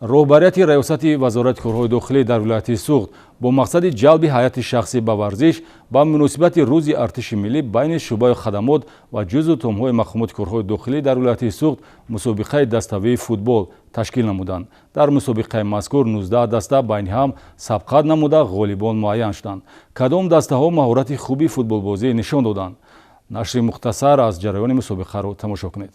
роҳбарияти раёсати вазорати корҳои дохилӣ дар вилояти Суғд бо мақсади ҷалби ҳайати шахсӣ ба варзиш ба муносибати рӯзи артиши миллӣ байни шуъбаи хадамот ва ҷузъу томҳои мақомоти корҳои дохилӣ дар вилояти Суғд мусобиқаи даставии футбол ташкил намуданд. Дар мусобиқаи мазкур 19 даста байни ҳам сабқат намуда ғолибон муайян шуданд. Кадом дастаҳо маҳорати хуби футболбозӣ нишон доданд? нашри мухтасар аз ҷараёни мусобиқаро тамошо кунед.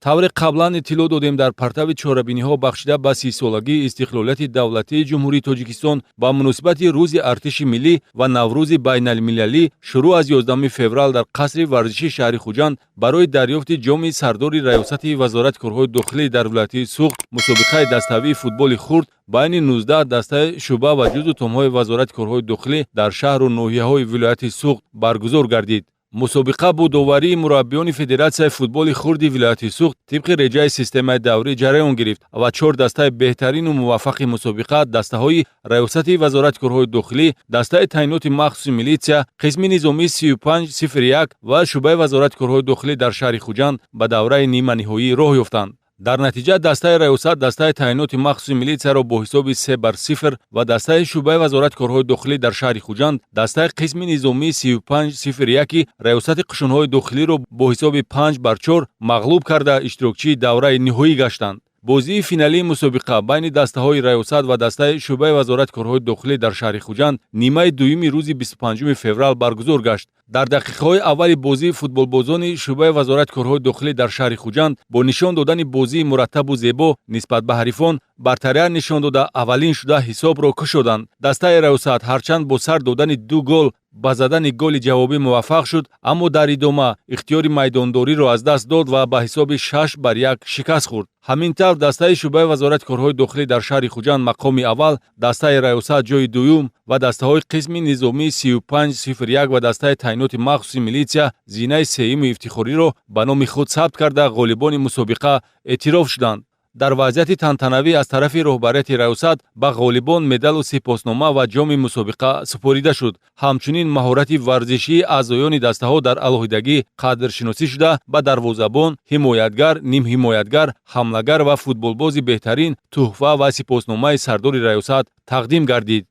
тавре қаблан иттилоъ додем дар партави чорабиниҳо бахшида ба 30-солагии истиқлолияти давлатии ҷумҳурии Тоҷикистон ба муносибати рӯзи артиши миллӣ ва наврӯзи байналмилалӣ шурӯъ аз 11 феврал дар қасри варзиши шаҳри Хуҷанд барои дарёфти ҷоми сардори раёсати вазорати корҳои дохилӣ дар вилояти Суғд мусобиқаи даставии футболи хурд байни 19 дастаи шуъба ва ҷузъу томҳои вазорати корҳои дохилӣ дар шаҳру ноҳияҳои вилояти Суғд баргузор гардид. мусобиқа бо доварии мураббиёни Федератсияи футболи хурди вилояти Суғд тибқи реҷаи системаи даврӣ ҷараён гирифт ва 4 дастаи беҳтарину муваффақи мусобиқа дастаҳои раёсати вазорати корҳои дохилӣ, дастаи таъиноти махсуси милитсия, қисми низомии 3501 ва шуъбаи вазорати корҳои дохилӣ дар шаҳри Хуҷанд ба давраи ниманиҳоӣ роҳ ёфтанд. дар натиҷа дастаи раёсат дастаи таъиноти махсуси милитсияро бо ҳисоби 3-0 ва дастаи шуъбаи вазорати корҳои дохилӣ дар шаҳри Хуҷанд дастаи қисми низомии 3501 раёсати қушунҳои дохилиро бо ҳисоби 5-4 мағлуб карда иштирокчии давраи ниҳоӣ гаштанд. бозии финалии мусобиқа байни дастаҳои раёсат ва дастаи шуъбаи вазорати корҳои дохилӣ дар шаҳри Хуҷанд нимаи дуюми рӯзи 25 феврал баргузор гашт. дар дақиқаҳои аввали бозӣ футболбозони шуъбаи вазорати корҳои дохилӣ дар шаҳри Хуҷанд бо нишон додани бозии мураттабу зебо нисбат ба ҳарифон бартария нишон дода аввалин шуда ҳисобро кушоданд. дастаи раёсат ҳарчанд бо сар додани 2 гол ба задани голи ҷавобӣ муваффақ шуд, аммо дар идома ихтиёри майдондориро аз даст дод ва ба ҳисоби 6-1 шикаст хӯрд. ҳамин тавр дастаи шуъбаи вазорати корҳои дохилӣ дар шаҳри Хуҷанд мақоми аввал, дастаи раёсат ҷои дуюм ва дастаҳои қисми низомии 3501 ва дастаи таъиноти махсуси милитсия зинаи сеюми ифтихориро ба номи худ сабт карда ғолибони мусобиқа эътироф шуданд. дар вазъияти тантанавӣ аз тарафи роҳбарияти раёсат ба ғолибон медалу сипоснома ва ҷоми мусобиқа супорида шуд. ҳамчунин маҳорати варзишии аъзоёни дастаҳо дар алоҳидагӣ қадршиносӣ шуда ба дарвозабон, ҳимоятгар, нимҳимоятгар, ҳамлагар ва футболбози беҳтарин тӯҳфа ва сипосномаи сардори раёсат тақдим гардид.